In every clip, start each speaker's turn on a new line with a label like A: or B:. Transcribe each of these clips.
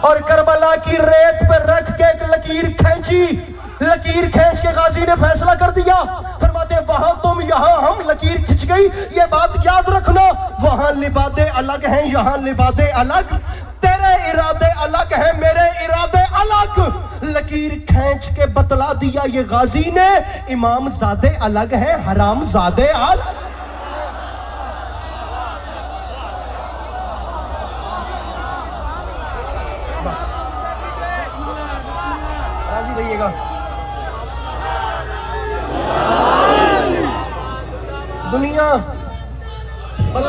A: اور کربلا کی ریت پہ رکھ کے ایک لکیر کھینچی. لکیر کھینچ کے غازی نے فیصلہ کر دیا, فرماتے وہاں تم یہاں ہم, لکیر کھنچ گئی. یہ بات یاد رکھنا, وہاں لبادے الگ ہیں, یہاں لبادے الگ. تیرے ارادے الگ ہیں, میرے ارادے الگ. لکیر کھینچ کے بتلا دیا یہ غازی نے, امام زادے الگ ہیں, حرام زادے الگ. بس راضی رہیے گا. دنیا بس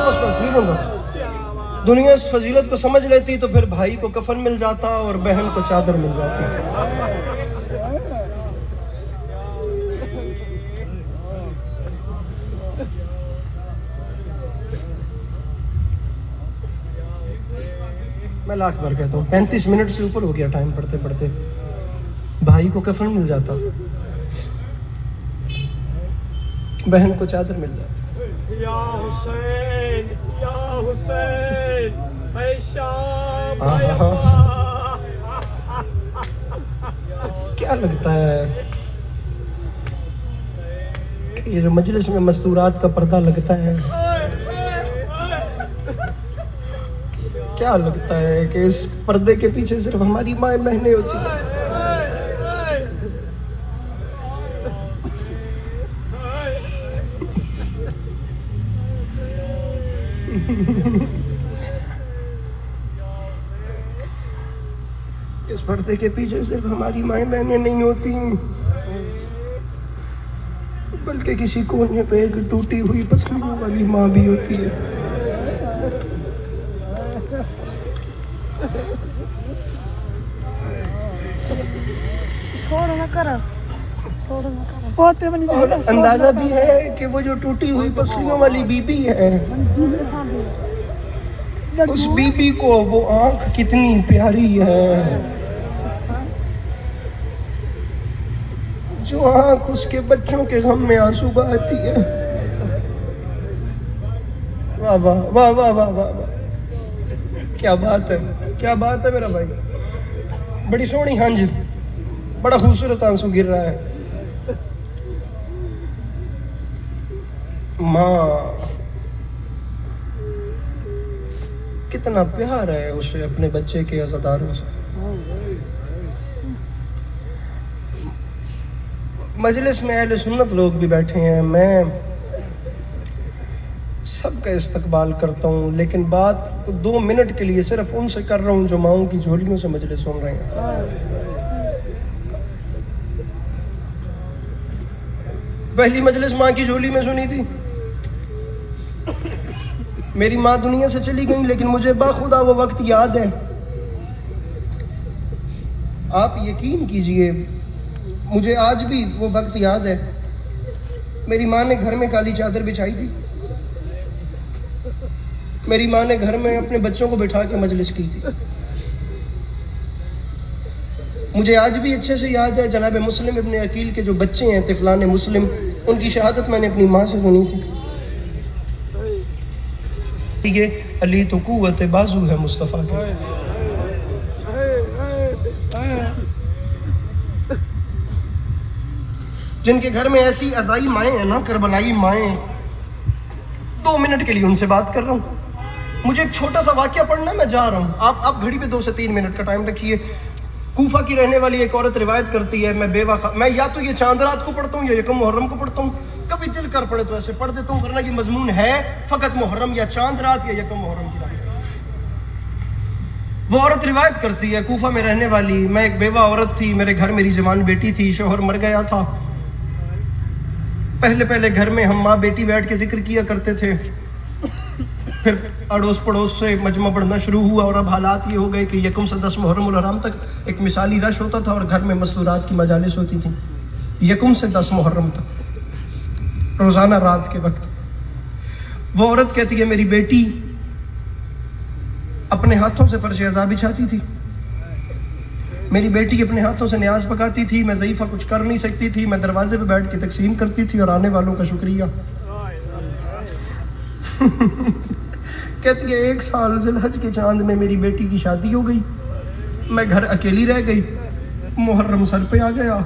A: دنیا اس فضیلت کو سمجھ لیتی تو پھر بھائی کو کفن مل جاتا اور بہن کو چادر مل جاتی. میں لاکھ بار کہتا ہوں 35 منٹ سے اوپر ہو گیا ٹائم پڑھتے پڑھتے. بھائی کو کفن مل جاتا, بہن کو چادر مل جاتی.
B: یا حسین یا حسین اے شام.
A: کیا لگتا ہے کہ یہ جو مجلس میں مستورات کا پردہ لگتا ہے, کیا لگتا ہے کہ اس پردے کے پیچھے صرف ہماری مائیں بہنیں ہوتی ہیں؟ اس پردے کے پیچھے صرف ہماری مائیں بہنیں نہیں ہوتی, بلکہ کسی کونے پہ ایک ٹوٹی ہوئی پسلیوں والی ماں بھی ہوتی ہے. اور اندازہ بھی ہے کہ وہ جو ٹوٹی ہوئی پسلیوں والی بی بی ہے, اس بی بی کو وہ آنکھ کتنی پیاری ہے جو آنکھ اس کے بچوں کے غم میں آنسو بہاتی ہے. واہ واہ واہ واہ واہ واہ واہ, کیا بات ہے, کیا بات ہے میرا بھائی. بڑی سونی ہنج, بڑا خوبصورت آنسو گر رہا ہے. ماں کتنا پیار ہے اسے اپنے بچے کے عزاداروں سے. مجلس میں اہل سنت لوگ بھی بیٹھے ہیں, میں سب کا استقبال کرتا ہوں, لیکن بات 2 منٹ کے لیے صرف ان سے کر رہا ہوں جو ماؤں کی جھولیوں سے مجلس سن رہے ہیں. پہلی مجلس ماں کی جھولی میں سنی تھی. میری ماں دنیا سے چلی گئی, لیکن مجھے باخدا وہ وقت یاد ہے. آپ یقین کیجئے مجھے آج بھی وہ وقت یاد ہے. میری ماں نے گھر میں کالی چادر بچھائی تھی. میری ماں نے گھر میں اپنے بچوں کو بٹھا کے مجلس کی تھی. مجھے آج بھی اچھے سے یاد ہے جناب مسلم ابن عقیل کے جو بچے ہیں طفلان مسلم, ان کی شہادت میں نے اپنی ماں سے سنی تھی. یہ علی تو قوت بازو ہے مصطفیٰ کے. جن کے گھر میں ایسی عزائی مائیں ہیں نا, کربلائی مائیں, 2 منٹ کے لیے ان سے بات کر رہا ہوں. مجھے ایک چھوٹا سا واقعہ پڑھنا, میں جا رہا ہوں. آپ گھڑی پہ 2 سے 3 منٹ کا ٹائم رکھیے. کوفہ کی رہنے والی ایک عورت روایت کرتی ہے, میں یا تو یہ چاند رات کو پڑھتا ہوں یا یکم محرم کو پڑھتا ہوں. کبھی دل کر پڑے تو ایسے پڑھ دیتا ہوں, ورنہ یہ مضمون ہے فقط محرم یا چاند رات یا یکم محرم کی رات. وہ عورت روایت کرتی ہے, کوفہ میں رہنے والی, میں ایک بیوہ عورت تھی, میرے گھر میری جوان بیٹی تھی, شوہر مر گیا تھا. پہلے گھر میں ہم ماں بیٹی بیٹھ کے ذکر کیا کرتے تھے. پھر اڑوس پڑوس سے مجمع بڑھنا شروع ہوا, اور اب حالات یہ ہو گئے کہ یکم سے 10 محرم الحرام تک ایک مثالی رش ہوتا تھا, اور گھر میں مستورات کی مجالس ہوتی تھیں. یکم سے 10 محرم تک روزانہ رات کے وقت. وہ عورت کہتی ہے میری بیٹی اپنے ہاتھوں سے فرش عزا بچھاتی تھی. میری بیٹی اپنے ہاتھوں سے نیاز پکاتی تھی. میں ضعیفہ کچھ کر نہیں سکتی تھی, میں دروازے پہ بیٹھ کے تقسیم کرتی تھی اور آنے والوں کا شکریہ. کہتی ہے 1 سال ذی الحج کے چاند میں میری بیٹی کی شادی ہو گئی. میں گھر اکیلی رہ گئی. محرم سر پہ آ گیا.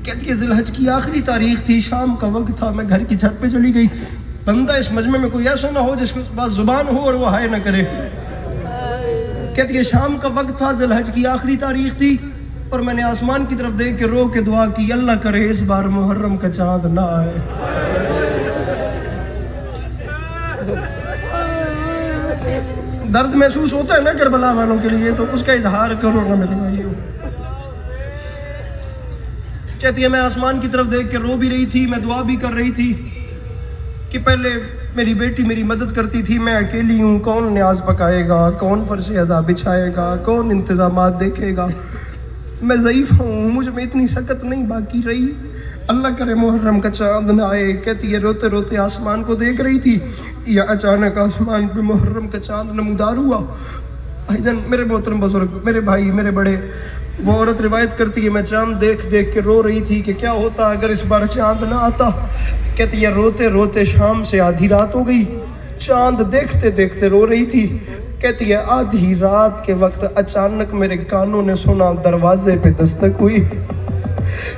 A: کہتی ہے ذوالحج کی آخری تاریخ تھی, شام کا وقت تھا, میں گھر کی چھت پہ چلی گئی. بندہ اس مجمع میں کوئی ایسا نہ ہو جس کے پاس زبان ہو اور وہ ہائے نہ کرے. کہتی ہے شام کا وقت تھا, ذوالحج کی آخری تاریخ تھی, اور میں نے آسمان کی طرف دیکھ کے رو کے دعا کی, اللہ کرے اس بار محرم کا چاند نہ آئے. درد محسوس ہوتا ہے نا کربلا والوں کے لیے, تو اس کا اظہار کرو نا میرے بھائیو. کہتی ہے میں آسمان کی طرف دیکھ کے رو بھی رہی تھی, میں دعا بھی کر رہی تھی کہ پہلے میری بیٹی میری مدد کرتی تھی, میں اکیلی ہوں, کون نیاز پکائے گا, کون فرش عزا بچھائے گا, کون انتظامات دیکھے گا, میں ضعیف ہوں, مجھ میں اتنی سکت نہیں باقی رہی, اللہ کرے محرم کا چاند نہ آئے. کہتی ہے روتے روتے آسمان کو دیکھ رہی تھی, یا اچانک آسمان پہ محرم کا چاند نمودار ہوا. بھائی جان, میرے محترم بزرگ, میرے بھائی, میرے بڑے, وہ عورت روایت کرتی ہے میں چاند دیکھ دیکھ کے رو رہی تھی کہ کیا ہوتا اگر اس بار چاند نہ آتا. کہتی ہے روتے روتے شام سے آدھی رات ہو گئی, چاند دیکھتے دیکھتے رو رہی تھی. کہتی ہے آدھی رات کے وقت اچانک میرے کانوں نے سنا دروازے پہ دستک ہوئی.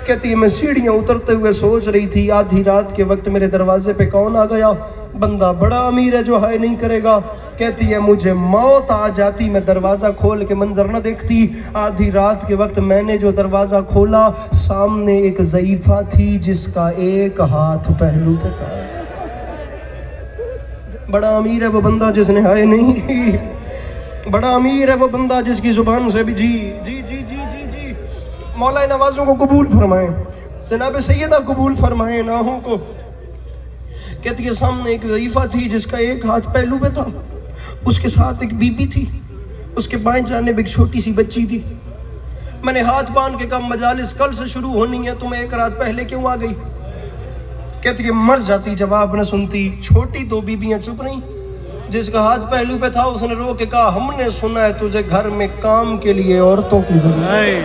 A: کہتی ہے میں سیڑھیاں اترتے ہوئے سوچ رہی تھی آدھی رات کے وقت میرے دروازے پہ کون آ گیا, بندہ بڑا امیر ہے جو ہائے نہیں کرے گا. کہتی ہے مجھے موت آ جاتی, میں دروازہ کھول کے منظر نہ دیکھتی. آدھی رات کے وقت میں نے جو دروازہ کھولا, سامنے ایک ضعیفہ تھی جس کا ایک ہاتھ پہلو پہ تھا. بڑا امیر ہے وہ بندہ جس نے ہائے نہیں, بڑا امیر ہے وہ بندہ جس کی زبان سے بھی جی جی جی جی جی جی. مولا نوازوں کو قبول فرمائیں, جناب سیدہ قبول فرمائیں ناہوں کو. کہتی ہے سامنے ایک ضعیفہ تھی جس کا ایک ہاتھ پہلو پہ تھا, اس کے ساتھ ایک بی بی تھی, اس کے بائیں جانب ایک چھوٹی سی بچی تھی. میں نے ہاتھ باندھ کے کہا مجالس کل سے شروع ہونی ہے, تمہیں ایک رات پہلے کیوں آ گئی. کہتی ہے مر جاتی, جواب نہ سنتی. چھوٹی دو بیبیاں چپ رہیں, جس کا ہاتھ پہلو پہ تھا اس نے رو کے کہا ہم نے سنا ہے تجھے گھر میں کام کے لیے عورتوں کی ضرورت ہے.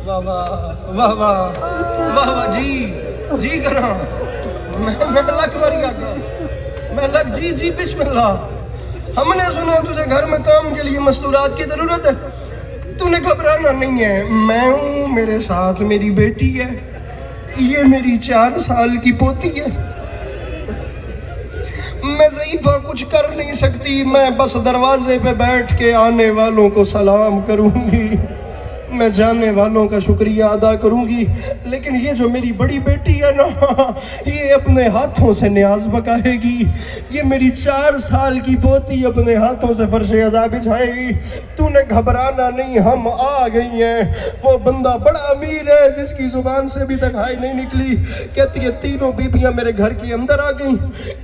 A: واہ واہ واہ واہ واہ واہ, جی جی کرا میں لکھ واری آگا, میں لکھ جی جی بسم اللہ. ہم نے سنا تجھے گھر میں کام کے لیے مستورات کی ضرورت ہے, تو نے گھبرانا نہیں ہے, میں ہوں, میرے ساتھ میری بیٹی ہے, یہ میری 4 سال کی پوتی ہے. میں ضعیفہ کچھ کر نہیں سکتی, میں بس دروازے پہ بیٹھ کے آنے والوں کو سلام کروں گی, میں جانے والوں کا شکریہ ادا کروں گی. لیکن یہ جو میری بڑی بیٹی ہے نا, یہ اپنے ہاتھوں سے نیاز پکائے گی, یہ میری 4 سال کی پوتی اپنے ہاتھوں سے فرش عزا بچھائے گی. تو نے گھبرانا نہیں, ہم آ گئی ہیں. وہ بندہ بڑا امیر ہے جس کی زبان سے بھی تک ہائے نہیں نکلی. کہتی ہے تینوں بیبیاں میرے گھر کے اندر آ گئیں.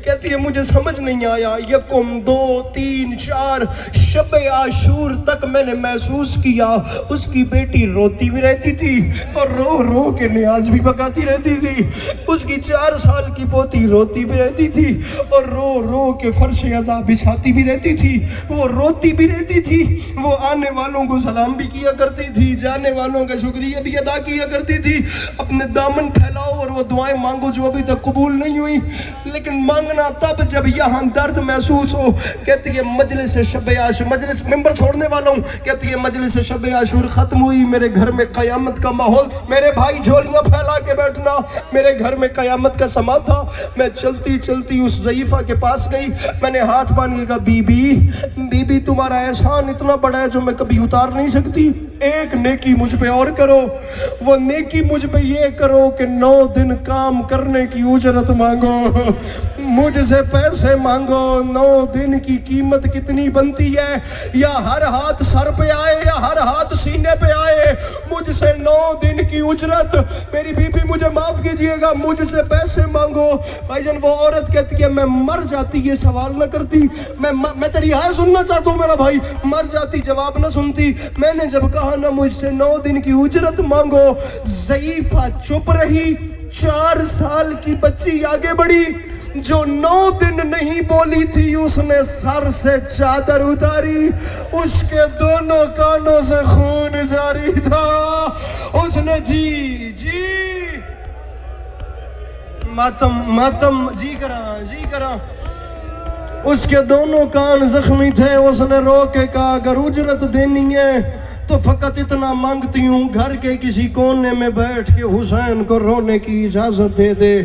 A: کہتی ہے مجھے سمجھ نہیں آیا, 1 2 3 4 شب عاشور تک میں نے محسوس کیا اس کی بیٹی روتی بھی رہتی تھی اور رو رو کے نیاز بھی پکاتی رہتی تھی. اس کی 4 سال کی پوتی روتی بھی رہتی تھی اور رو رو کے فرش عزا بچھاتی بھی رہتی تھی. وہ روتی بھی رہتی تھی, وہ آنے والوں کو سلام بھی کیا کرتی تھی, جانے والوں کا شکریہ بھی ادا کیا کرتی تھی. اپنے دامن پھیلاؤ اور وہ دعائیں مانگو جو ابھی تک قبول نہیں ہوئی, لیکن مانگنا تب جب یہاں درد محسوس ہو. کہتی ہے مجلس شب عاشور, مجلس ممبر چھوڑنے والا ہوں, کہتی ہے مجلس شب عاشور ختم ہوئی, میرے گھر میں قیامت کا ماحول. میرے بھائی جھولیاں پھیلا کے بیٹھنا, میرے گھر میں قیامت کا سما تھا. میں چلتی چلتی اس ضعیفہ کے پاس گئی, میں نے ہاتھ باندھ کے کہا بی بی تمہارا احسان اتنا بڑا ہے جو میں کبھی اتار نہیں سکتی, ایک نیکی مجھ پہ اور کرو. وہ نیکی مجھ پہ یہ کرو کہ 9 دن کام کرنے کی اجرت مانگو, مجھ سے پیسے مانگو. 9 دن کی قیمت کتنی بنتی ہے, یا ہر ہاتھ سر پہ آئے یا ہر ہاتھ سینے پہ آئے, مجھ سے 9 دن کی اجرت. میری بی بی مجھے معاف کیجئے گا, مجھ سے پیسے مانگو. بھائی جان وہ عورت کہتی ہے میں مر جاتی یہ سوال نہ کرتی, میں تیری ہائے سننا چاہتا ہوں میرا بھائی, مر جاتی جواب نہ سنتی. میں نے جب کہا نا مجھ سے 9 دن کی اجرت مانگو, ضعیفہ چپ رہی. 4 سال کی بچی آگے بڑھی, جو 9 دن نہیں بولی تھی اس نے سر سے چادر اتاری, اس کے دونوں کانوں سے خون جاری تھا. اس نے جی جی ماتم جی کرا اس کے دونوں کان زخمی تھے. اس نے رو کے کہا اگر اجرت دینی ہے تو فقط اتنا مانگتی ہوں گھر کے کسی کونے میں بیٹھ کے حسین کو رونے کی اجازت دے دے.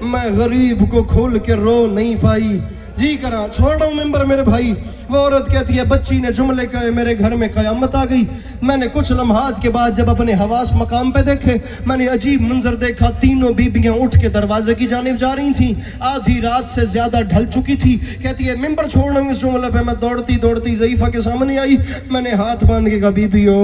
A: میں غریب کو کھول کے رو نہیں پائی. جی کرا چھوڑ رہا ہوں ممبر میرے بھائی. وہ عورت کہتی ہے بچی نے جملے کہے میرے گھر میں قیامت آ گئی. میں نے کچھ لمحات کے بعد جب اپنے حواس مقام پہ دیکھے میں نے عجیب منظر دیکھا. تینوں بیبیاں اٹھ کے دروازے کی جانب جا رہی تھیں. آدھی رات سے زیادہ ڈھل چکی تھی. کہتی ہے ممبر چھوڑ رہا ہوں اس جملے پہ. میں دوڑتی دوڑتی ضعیفہ کے سامنے آئی. میں نے ہاتھ باندھ کے کہا بیبیو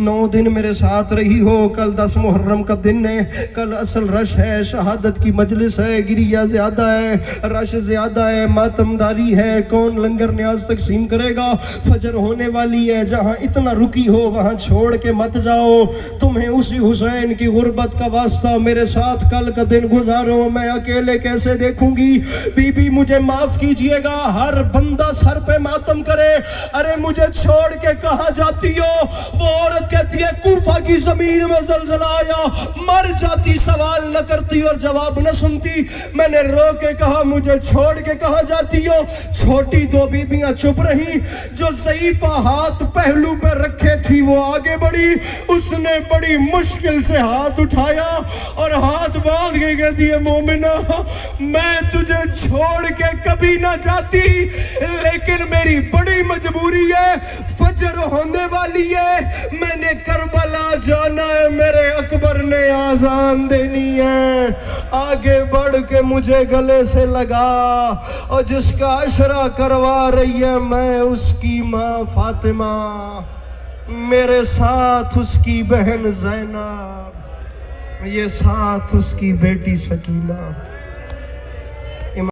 A: 9 دن میرے ساتھ رہی ہو. کل 10 محرم کا دن ہے. کل اصل رش ہے, شہادت کی مجلس ہے, گریہ زیادہ ہے, رش زیادہ ہے, ماتمداری ہے. کون لنگر نیاز تقسیم کرے گا؟ فجر ہونے والی ہے. جہاں اتنا رکی ہو وہاں چھوڑ کے مت جاؤ. تمہیں اسی حسین کی غربت کا واسطہ میرے ساتھ کل کا دن گزارو. میں اکیلے کیسے دیکھوں گی؟ بی بی مجھے معاف کیجئے گا. ہر بندہ سر پہ ماتم کرے. ارے مجھے چھوڑ کے کہاں جاتی ہو؟ وہ عورت کہتی ہے کوفہ کی زمین میں زلزلہ آیا, مر جاتی, سوال نہ کرتی اور جواب نہ سنتی. میں نے رو کے کہا مجھے چھوڑ کے کہاں جاتی ہو؟ چھوٹی 2 بیبیاں چپ رہی. جو ضعیفہ ہاتھ پہلو پہ رکھے تھی وہ آگے بڑھی. اس نے بڑی مشکل سے ہاتھ اٹھایا اور ہاتھ باندھ کے کہتی ہے مومنہ میں تجھے چھوڑ کے کبھی نہ جاتی, لیکن میری بڑی مجبوری ہے. فجر ہونے والی ہے, میں نے کربلا جانا ہے, میرے اکبر نے آذان دینی ہے. آگے بڑھ کے مجھے گلے سے لگا اور جس کا عشرہ کروا رہی ہے میں اس کی ماں فاطمہ, میرے ساتھ اس کی بہن زینب, یہ ساتھ اس کی بیٹی سکینہ.